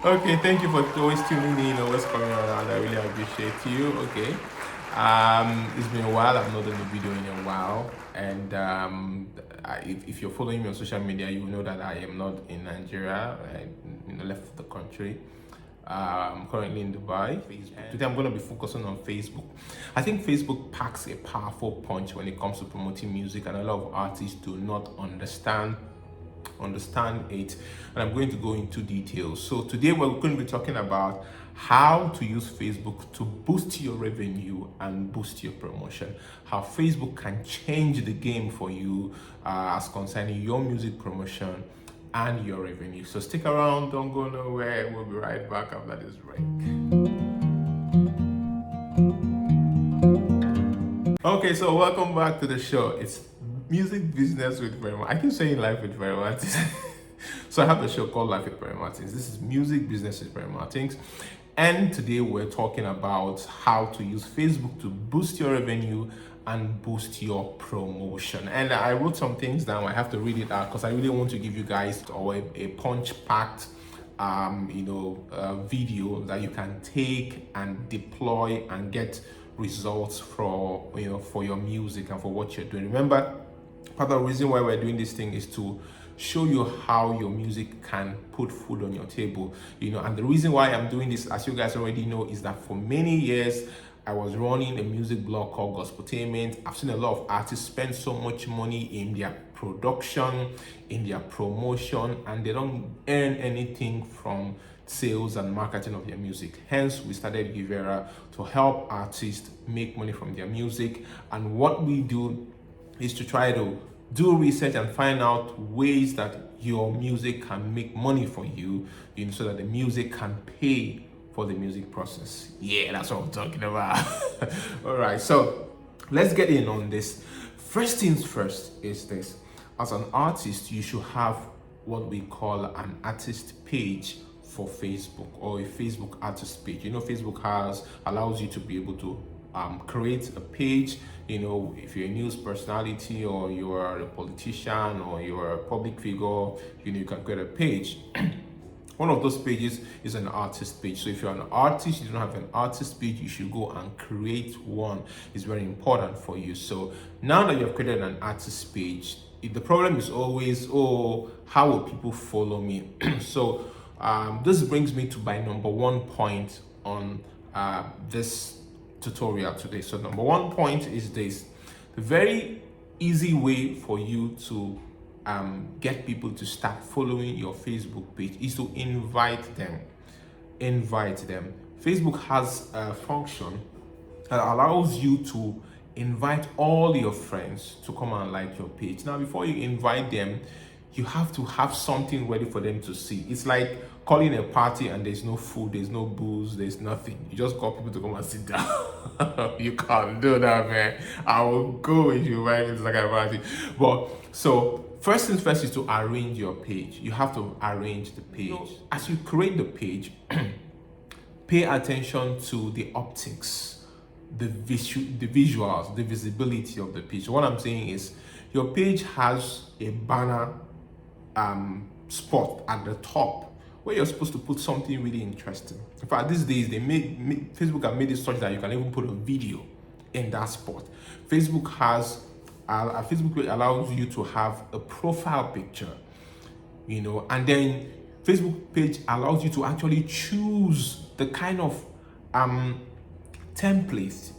Okay, thank you for always tuning in or what's coming around. I really appreciate you. Okay. It's been a while. I've not done a video in a while. And if you're following me on social media, you will know that I am not in Nigeria. I left the country. Currently in Dubai. Today I'm going to be focusing on Facebook. I think Facebook packs a powerful punch when it comes to promoting music, and a lot of artists do not understand it, and I'm going to go into details. So today we're going to be talking about how to use Facebook to boost your revenue and boost your promotion, how Facebook can change the game for you as concerning your music promotion and your revenue. So stick around, don't go nowhere. We'll be right back after this break. Okay, so welcome back to the show. It's music business with Barry Martins. I keep saying life with Barry Martins. So I have a show called Life with Barry Martins. This is music business with Barry Martins. And today we're talking about how to use Facebook to boost your revenue and boost your promotion. And I wrote some things down. I have to read it out because I really want to give you guys a punch-packed video that you can take and deploy and get results for your music and for what you're doing. Remember, part of the reason why we're doing this thing is to show you how your music can put food on your table, and the reason why I'm doing this, as you guys already know, is that for many years I was running a music blog called Gospeltainment. I've seen a lot of artists spend so much money in their production, in their promotion, and they don't earn anything from sales and marketing of their music. Hence, we started Givera to help artists make money from their music. And what we do is to try to do research and find out ways that your music can make money for you, so that the music can pay for the music process. Yeah, that's what I'm talking about. All right, so let's get in on this. First things first is this. As an artist, you should have what we call an artist page for Facebook, or a Facebook artist page. Facebook allows you to be able to create a page. If you're a news personality, or you're a politician, or you're a public figure, you can create a page. One of those pages is an artist page. So if you're an artist, you don't have an artist page, you should go and create one. It's very important for you. So now that you've created an artist page, the problem is always, how will people follow me? So this brings me to my number one point on this tutorial today. So number one point is this: the very easy way for you to get people to start following your Facebook page is to invite them. Facebook has a function that allows you to invite all your friends to come and like your page. Now, before you invite them, you have to have something ready for them to see. It's like calling a party and there's no food, there's no booze, there's nothing. You just call people to come and sit down. You can't do that, man. I will go if you invite me to like a party. But so first things first is to arrange your page. You have to arrange the page. As you create the page, pay attention to the optics, the visuals, the visibility of the page. What I'm saying is, your page has a banner spot at the top where you're supposed to put something really interesting. In fact, these days Facebook have made it such that you can even put a video in that spot. Facebook has a Facebook page allows you to have a profile picture, and then Facebook page allows you to actually choose the kind of template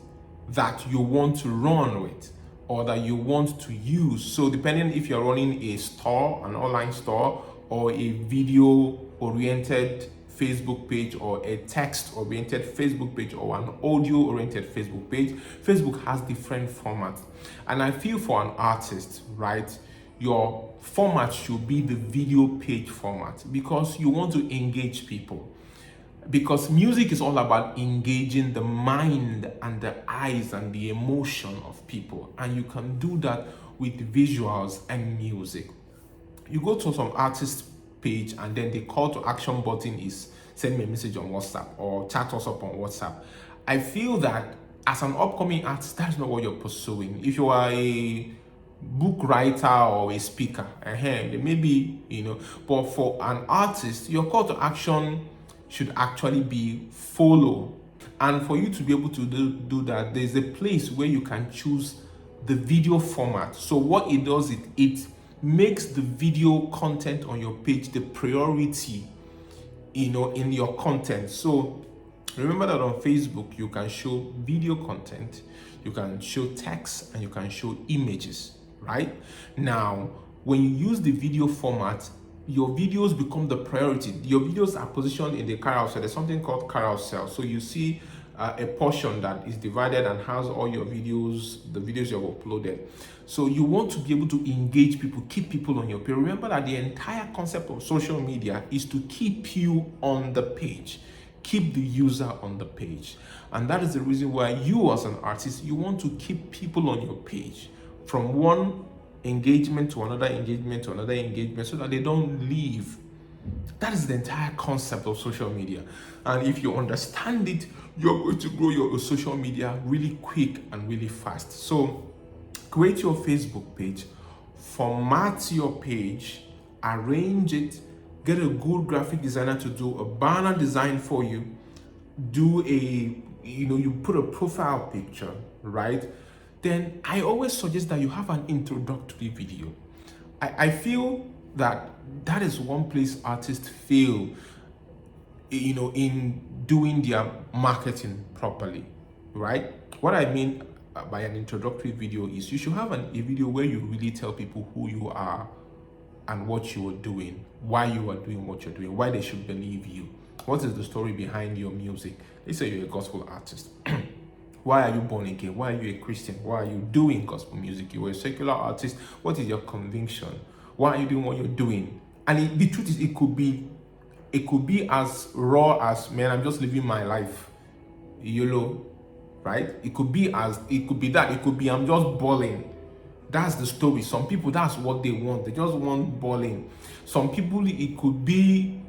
that you want to run with, or that you want to use. So depending if you're running a store, an online store, or a video oriented Facebook page, or a text oriented Facebook page, or an audio oriented Facebook page, Facebook has different formats. And I feel for an artist, right, your format should be the video page format, because you want to engage people. Because music is all about engaging the mind and the eyes and the emotion of people. And you can do that with visuals and music. You go to some artist page, and then the call to action button is send me a message on WhatsApp or chat us up on WhatsApp. I feel that as an upcoming artist, that's not what you're pursuing. If you are a book writer or a speaker. Maybe, but for an artist, your call to action should actually be follow. And for you to be able to do that, there's a place where you can choose the video format. So what it does, it makes the video content on your page the priority, in your content. So remember that on Facebook, you can show video content, you can show text, and you can show images, right? Now, when you use the video format, your videos become the priority. Your videos are positioned in the carousel. There's something called carousel. So you see a portion that is divided and has all your videos, the videos you've uploaded. So you want to be able to engage people, keep people on your page. Remember that the entire concept of social media is to keep you on the page, keep the user on the page. And that is the reason why you, as an artist, you want to keep people on your page from one engagement to another engagement to another engagement, so that they don't leave. That is the entire concept of social media. And if you understand it, you're going to grow your social media really quick and really fast. So create your Facebook page, format your page, arrange it, get a good graphic designer to do a banner design for you, you put a profile picture, right? Then I always suggest that you have an introductory video. I feel that is one place artists fail, in doing their marketing properly, right? What I mean by an introductory video is you should have a video where you really tell people who you are and what you are doing, why you are doing what you're doing, why they should believe you. What is the story behind your music? Let's say you're a gospel artist. Why are you born again? Why are you a Christian? Why are you doing gospel music? You're a secular artist. What is your conviction? Why are you doing what you're doing? And the truth is, it could be as raw as, man, I'm just living my life, YOLO, right? It could be that. It could be, I'm just balling. That's the story. Some people, that's what they want. They just want balling. Some people, it could be,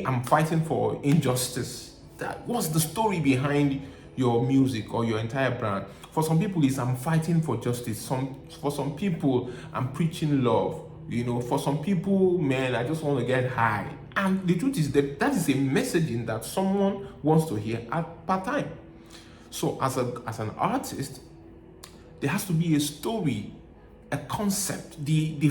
I'm fighting for injustice. What's the story behind your music or your entire brand? For some people, it's I'm fighting for justice. For some people, I'm preaching love. For some people, man, I just want to get high. And the truth is that is a messaging that someone wants to hear at part time. So as an artist, there has to be a story, a concept, the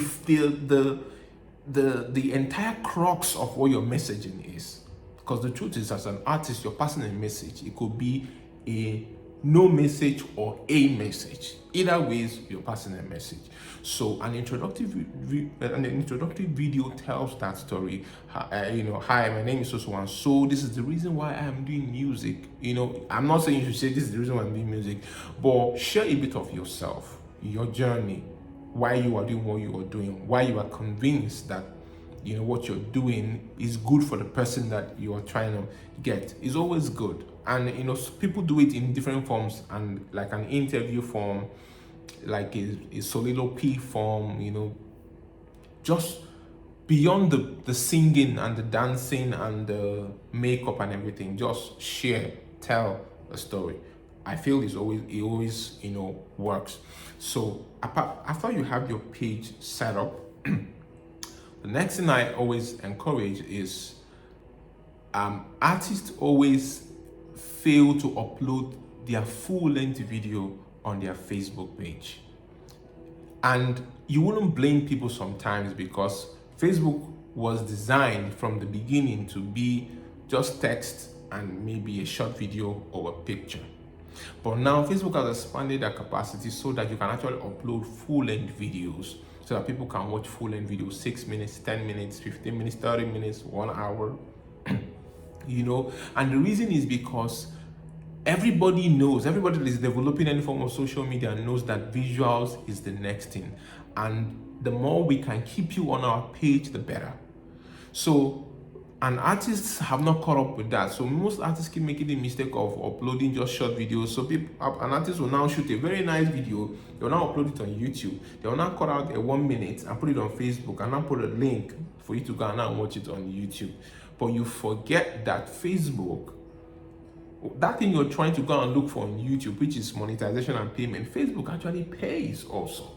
entire crux of what your messaging is. Because the truth is, as an artist, you're passing a message. It could be a no message or a message. Either ways, you're passing a message. So an introductory video tells that story. Hi, my name is so and so. This is the reason why I'm doing music. I'm not saying you should say this is the reason why I'm doing music, but share a bit of yourself, your journey, why you are doing what you are doing, why you are convinced that what you're doing is good for the person that you are trying to get. Is always good. And people do it in different forms, and like an interview form, like a soliloquy form, just beyond the singing and the dancing and the makeup and everything. Just share, tell a story. I feel it always works. So after you have your page set up, the next thing I always encourage is artists always fail to upload their full-length video on their Facebook page. And you wouldn't blame people sometimes, because Facebook was designed from the beginning to be just text and maybe a short video or a picture. But now Facebook has expanded their capacity so that you can actually upload full-length videos, so that people can watch full-length videos, 6 minutes, 10 minutes, 15 minutes, 30 minutes, 1 hour. And the reason is because everybody that is developing any form of social media knows that visuals is the next thing. And the more we can keep you on our page, the better. So, and artists have not caught up with that. So most artists keep making the mistake of uploading just short videos. So an artist will now shoot a very nice video, they'll now upload it on YouTube. They'll now cut out a 1 minute and put it on Facebook, and now put a link for you to go and watch it on YouTube. But you forget that Facebook, that thing you're trying to go and look for on YouTube, which is monetization and payment, Facebook actually pays also.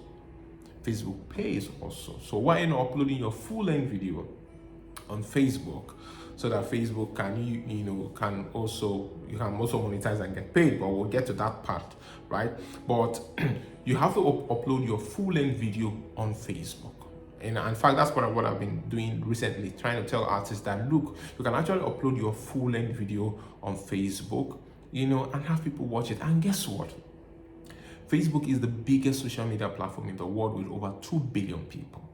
Facebook pays also. So why not uploading your full-length video on Facebook, so that Facebook can you can also monetize and get paid? But we'll get to that part, right? But you have to upload your full-length video on Facebook. And in fact, that's what I've been doing recently, trying to tell artists that, look, you can actually upload your full-length video on Facebook, and have people watch it. And guess what? Facebook is the biggest social media platform in the world with over 2 billion people,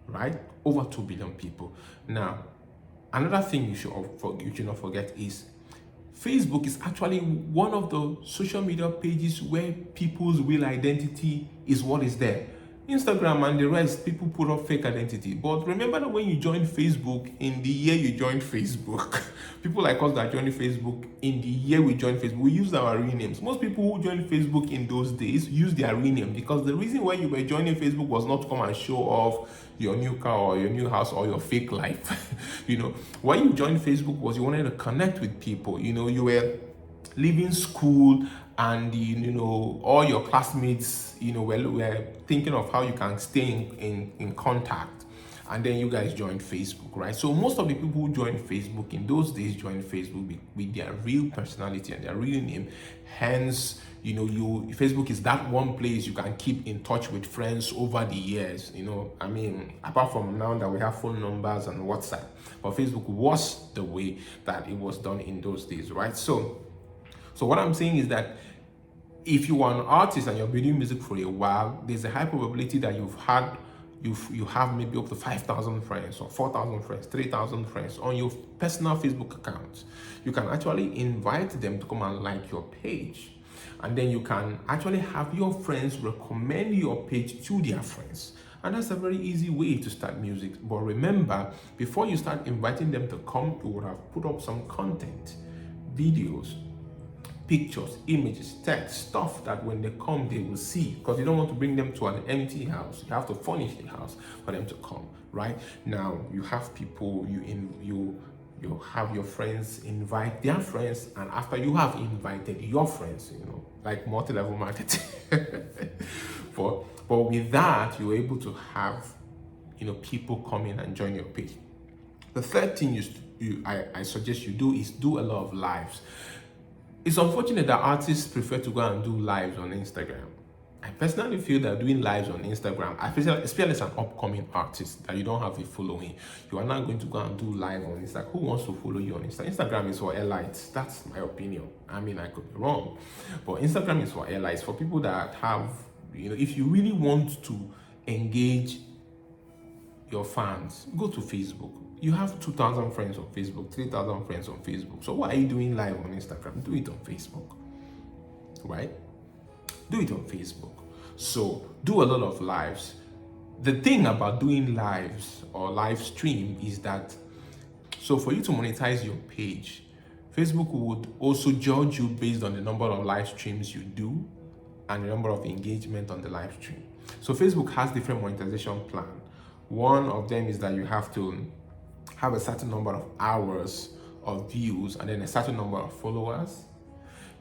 right? Over 2 billion people. Now, another thing you should not forget is Facebook is actually one of the social media pages where people's real identity is what is there. Instagram and the rest, people put up fake identity. But remember that when you joined Facebook, in the year you joined Facebook, people like us that joined Facebook in the year we joined Facebook, we used our real names. Most people who joined Facebook in those days used their real name, because the reason why you were joining Facebook was not to come and show off your new car or your new house or your fake life. Why you joined Facebook was you wanted to connect with people. You were leaving school, and all your classmates were thinking of how you can stay in contact, and then you guys joined Facebook, right? So most of the people who joined Facebook in those days joined Facebook with their real personality and their real name. Hence, Facebook is that one place you can keep in touch with friends over the years. Apart from now that we have phone numbers and WhatsApp, but Facebook was the way that it was done in those days, right? So what I'm saying is that if you are an artist and you're building music for a while, there's a high probability that you have maybe up to 5,000 friends or 4,000 friends, 3,000 friends on your personal Facebook account. You can actually invite them to come and like your page. And then you can actually have your friends recommend your page to their friends. And that's a very easy way to start music. But remember, before you start inviting them to come, you would have put up some content, videos, pictures, images, text, stuff that when they come they will see, because you don't want to bring them to an empty house. You have to furnish the house for them to come, right? Now you have people, you have your friends invite their friends, and after you have invited your friends, like multi-level marketing. but with that, you're able to have people come in and join your page. The third thing I suggest you do is do a lot of lives. It's unfortunate that artists prefer to go and do lives on Instagram. I personally feel that doing lives on Instagram, especially as an upcoming artist that you don't have a following, you are not going to go and do live on Instagram. Who wants to follow you on Instagram? Instagram is for elites. That's my opinion. I could be wrong, but Instagram is for elites, for people that have, if you really want to engage your fans, go to Facebook. You have 2,000 friends on Facebook, 3,000 friends on Facebook. So why are you doing live on Instagram? Do it on Facebook, right? Do it on Facebook. So do a lot of lives. The thing about doing lives or live stream is that, so for you to monetize your page, Facebook would also judge you based on the number of live streams you do and the number of engagement on the live stream. So Facebook has different monetization plans. One of them is that you have to have a certain number of hours of views and then a certain number of followers.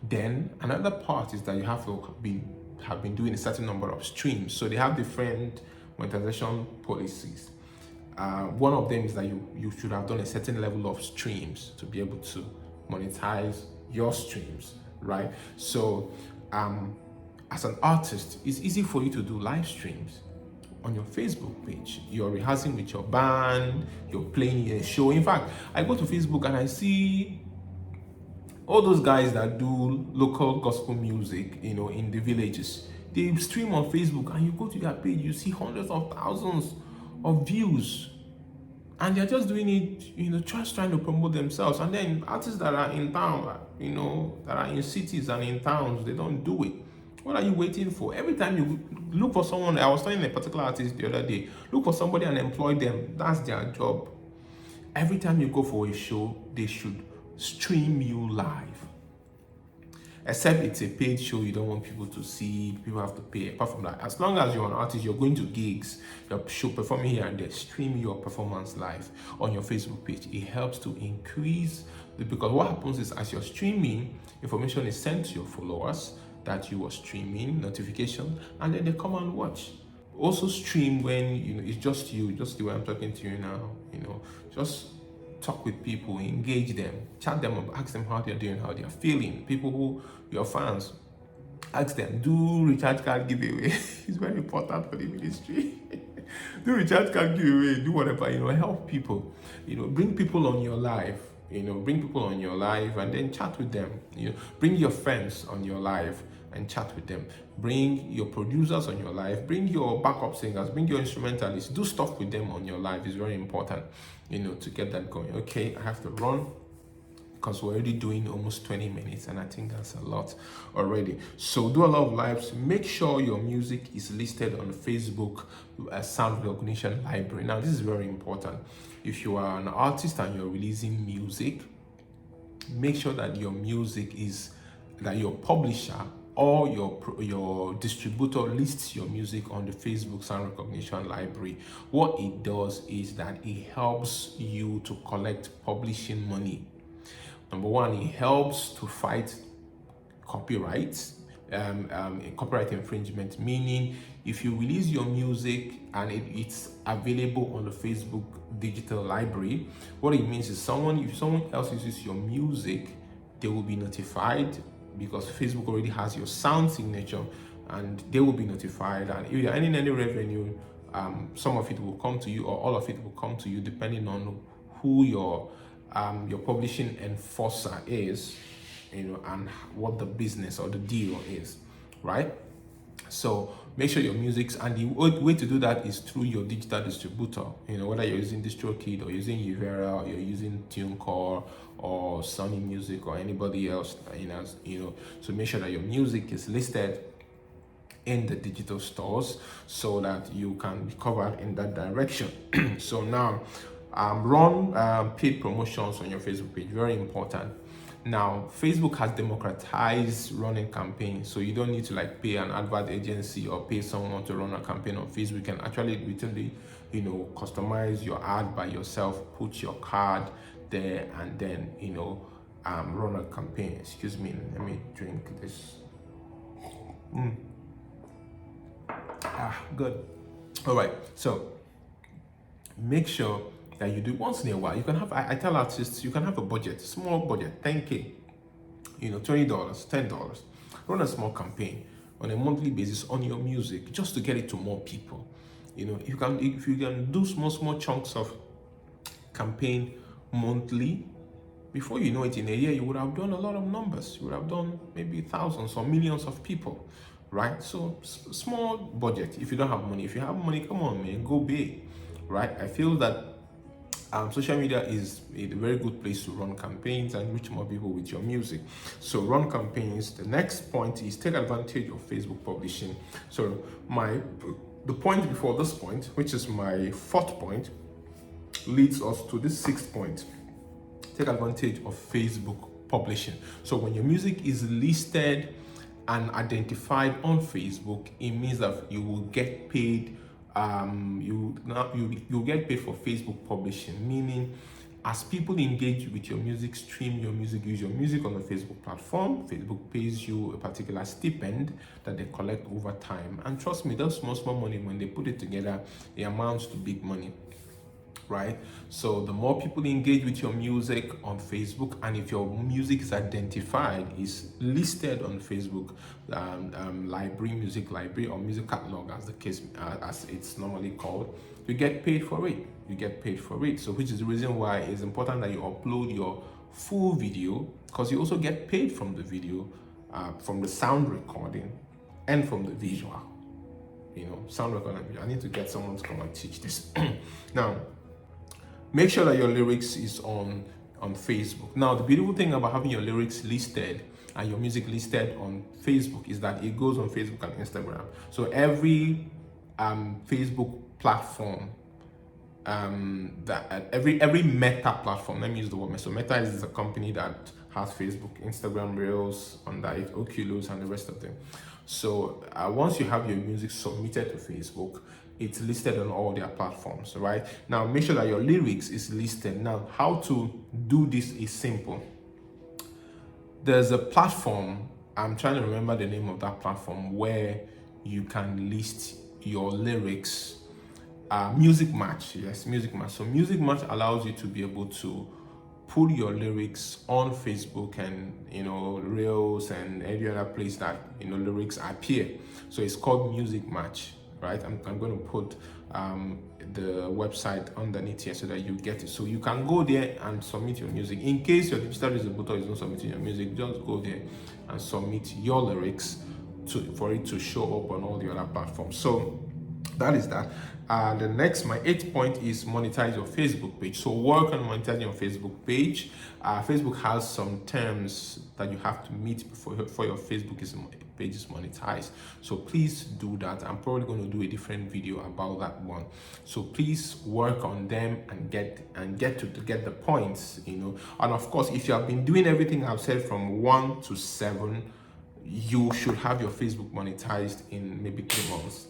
Then another part is that you have to have been doing a certain number of streams. So they have different monetization policies. One of them is that you should have done a certain level of streams to be able to monetize your streams, right? So as an artist, it's easy for you to do live streams on your Facebook page. You're rehearsing with your band, you're playing a show. In fact, I go to Facebook and I see all those guys that do local gospel music, in the villages. They stream on Facebook, and you go to their page, you see hundreds of thousands of views, and they're just doing it, just trying to promote themselves. And then artists that are in town, that are in cities and in towns, they don't do it. What are you waiting for? Every time you look for someone, I was telling a particular artist the other day, look for somebody and employ them. That's their job. Every time you go for a show, they should stream you live. Except it's a paid show, you don't want people to see, people have to pay. Apart from that, as long as you're an artist, you're going to gigs, you're performing here and there, stream your performance live on your Facebook page. It helps to increase, because what happens is, as you're streaming, information is sent to your followers that you are streaming, notification, and then they come and watch. Also stream when it's just you, just the way I'm talking to you now. Just talk with people, engage them, chat them up, ask them how they're doing, how they're feeling. People who your fans, ask them, do recharge card giveaway. It's very important for the ministry. Do recharge card giveaway, do whatever, help people, bring people on your live, bring people on your live and then chat with them. Bring your friends on your live and chat with them. Bring your producers on your live, bring your backup singers, bring your instrumentalists, do stuff with them on your live. Is very important, to get that going. Okay, I have to run because we're already doing almost 20 minutes and I think that's a lot already. So do a lot of lives. Make sure your music is listed on Facebook sound recognition library. Now this is very important. If you are an artist and you're releasing music, make sure that your music is, that your publisher or your distributor lists your music on the Facebook sound recognition library. What it does is that it helps you to collect publishing money. Number one, it helps to fight copyright, copyright infringement, meaning if you release your music and it's available on the Facebook digital library, what it means is if someone else uses your music, they will be notified because Facebook already has your sound signature and they will be notified. And if you're earning any revenue, some of it will come to you or all of it will come to you depending on who your publishing enforcer is, and what the business or the deal is, right? So make sure your music's, and the way to do that is through your digital distributor, whether you're using DistroKid or using Uvera or you're using TuneCore or Sony Music or anybody else, so make sure that your music is listed in the digital stores so that you can be covered in that direction. So now, run paid promotions on your Facebook page. Very important. Now, Facebook has democratized running campaigns, so you don't need to pay an advert agency or pay someone to run a campaign on Facebook. You can actually literally, customize your ad by yourself, put your card there, and then run a campaign. Excuse me, let me drink this. Good. All right, so make sure that you do once in a while. You can have, I tell artists, you can have a budget, small budget, 10K, $20, $10. Run a small campaign on a monthly basis on your music just to get it to more people. If you can do small chunks of campaign monthly, before you know it, in a year, you would have done a lot of numbers. You would have done maybe thousands or millions of people, right? So small budget. If you don't have money, if you have money, come on, man, go big, right? I feel that social media is a very good place to run campaigns and reach more people with your music. So run campaigns. The next point is take advantage of Facebook publishing. So the point before this point, which is my fourth point, leads us to this sixth point. Take advantage of Facebook publishing. So when your music is listed and identified on Facebook, it means that you will get paid. You get paid for Facebook publishing, meaning as people engage with your music, stream your music, use your music on the Facebook platform, Facebook pays you a particular stipend that they collect over time. And trust me, those small money, when they put it together, it amounts to big money, right? So the more people engage with your music on Facebook, and if your music is identified, is listed on Facebook library, music library, or music catalog, as the case as it's normally called, you get paid for it. So which is the reason why it's important that you upload your full video, because you also get paid from the video, from the sound recording and from the visual. Sound recording. I need to get someone to come and teach this. Now, make sure that your lyrics is on Facebook. Now, the beautiful thing about having your lyrics listed and your music listed on Facebook is that it goes on Facebook and Instagram. So every Facebook platform, every Meta platform, let me use the word Meta. So Meta is a company that has Facebook, Instagram Reels, under it, Oculus, and the rest of them. So once you have your music submitted to Facebook, it's listed on all their platforms, right? Now, make sure that your lyrics is listed. Now, how to do this is simple. There's a platform, I'm trying to remember the name of that platform, where you can list your lyrics. Music Match, yes, Music Match. So Music Match allows you to be able to put your lyrics on Facebook and Reels and any other place that lyrics appear. So it's called Music Match, right? I'm going to put the website underneath here so that you get it. So you can go there and submit your music. In case your digital distributor is not submitting your music, just go there and submit your lyrics for it to show up on all the other platforms. So that is that. The next, my 8th point is monetize your Facebook page. So work on monetizing your Facebook page. Facebook has some terms that you have to meet before your Facebook page is monetized. So please do that. I'm probably going to do a different video about that one. So please work on them and get the points. And of course, if you have been doing everything I've said from 1 to 7, you should have your Facebook monetized in maybe 3 months.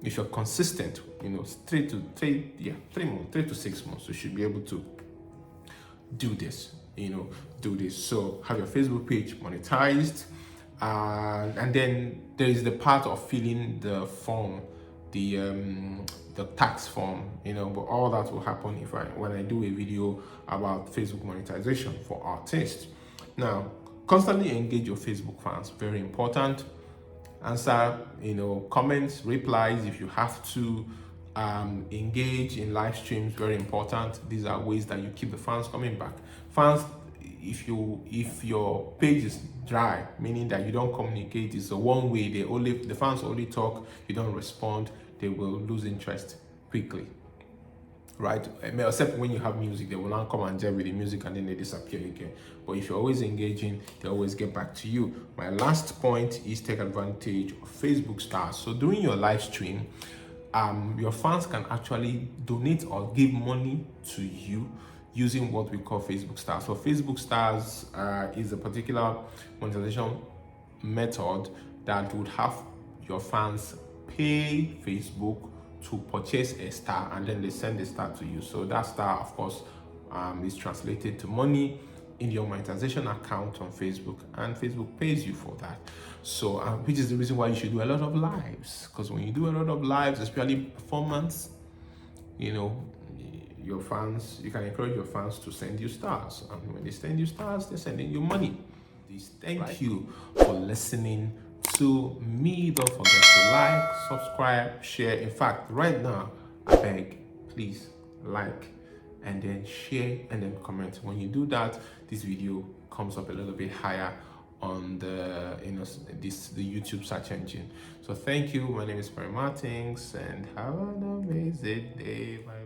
If you're consistent, 3 to 6 months, you should be able to do this. So have your Facebook page monetized, and then there is the part of filling the form, the tax form. But all that will happen when I do a video about Facebook monetization for artists. Now, constantly engage your Facebook fans, very important. Answer comments, replies if you have to. Engage in live streams, very important. These are ways that you keep the fans coming back. Fans, if your page is dry, meaning that you don't communicate, it's a one way. The fans only talk, you don't respond, they will lose interest quickly, right? Except when you have music, they will not come and gel with the music and then they disappear again. But if you're always engaging, they always get back to you. My last point is take advantage of Facebook stars. So during your live stream, your fans can actually donate or give money to you using what we call Facebook stars. So Facebook stars is a particular monetization method that would have your fans pay Facebook to purchase a star, and then they send the star to you. So that star, of course, is translated to money in your monetization account on Facebook, and Facebook pays you for that. So which is the reason why you should do a lot of lives, because when you do a lot of lives, especially performance, your fans, you can encourage your fans to send you stars, and when they send you stars, they're sending you money. Please, thank you for listening to me. Don't forget to like, subscribe, share. In fact, right now, I beg, please like and then share and then comment. When you do that, this video comes up a little bit higher on the the YouTube search engine. So thank you. My name is Perry Martins, and have an amazing day. Bye.